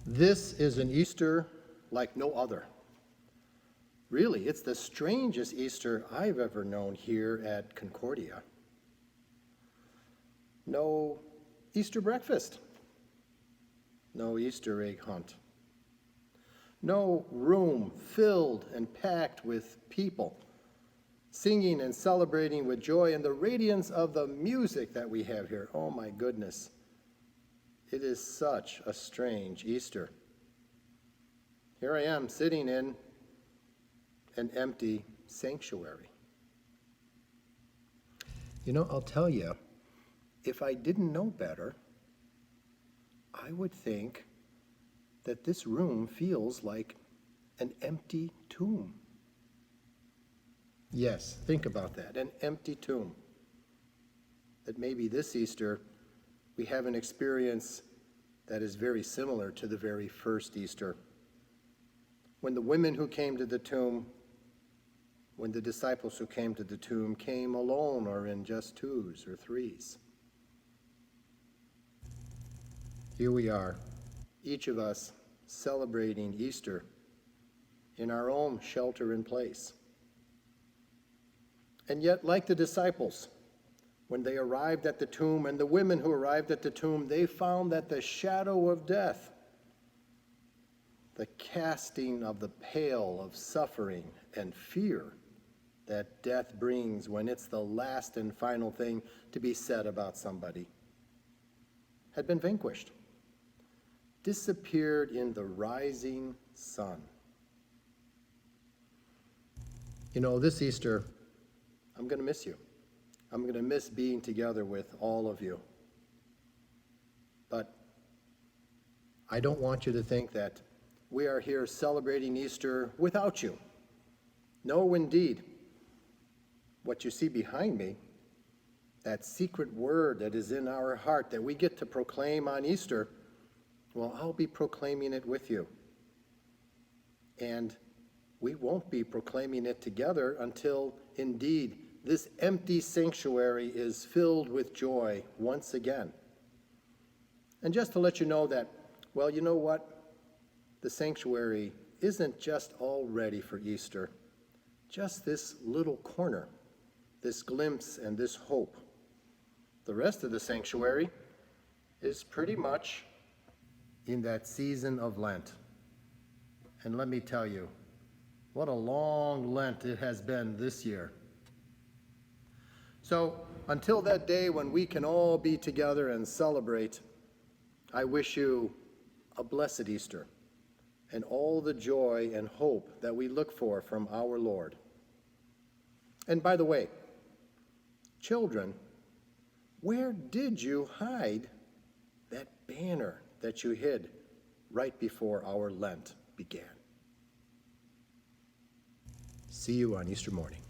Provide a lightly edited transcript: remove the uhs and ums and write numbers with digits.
This is an Easter like no other. Really, it's the strangest Easter I've ever known here at Concordia. No Easter breakfast. No Easter egg hunt. No room filled and packed with people, singing and celebrating with joy and the radiance of the music that we have here. Oh my goodness. It is such a strange Easter. Here I am sitting in an empty sanctuary. You know, I'll tell you, if I didn't know better, I would think that this room feels like an empty tomb. Yes, think about that, an empty tomb. That maybe this Easter we have an experience that is very similar to the very first Easter. When the women who came to the tomb, when the disciples who came to the tomb came alone or in just twos or threes. Here we are, each of us celebrating Easter in our own shelter in place. And yet, like the disciples, when they arrived at the tomb, and the women who arrived at the tomb, they found that the shadow of death, the casting of the pall of suffering and fear that death brings when it's the last and final thing to be said about somebody, had been vanquished, disappeared in the rising sun. You know, this Easter, I'm going to miss you. I'm going to miss being together with all of you. But I don't want you to think that we are here celebrating Easter without you. No, indeed. What you see behind me, that secret word that is in our heart that we get to proclaim on Easter, well, I'll be proclaiming it with you. And we won't be proclaiming it together until, indeed, this empty sanctuary is filled with joy once again. And just to let you know that, well, you know what? The sanctuary isn't just all ready for Easter. Just this little corner, this glimpse and this hope. The rest of the sanctuary is pretty much in that season of Lent. And let me tell you, what a long Lent it has been this year. So until that day when we can all be together and celebrate, I wish you a blessed Easter and all the joy and hope that we look for from our Lord. And by the way, children, where did you hide that banner that you hid right before our Lent began? See you on Easter morning.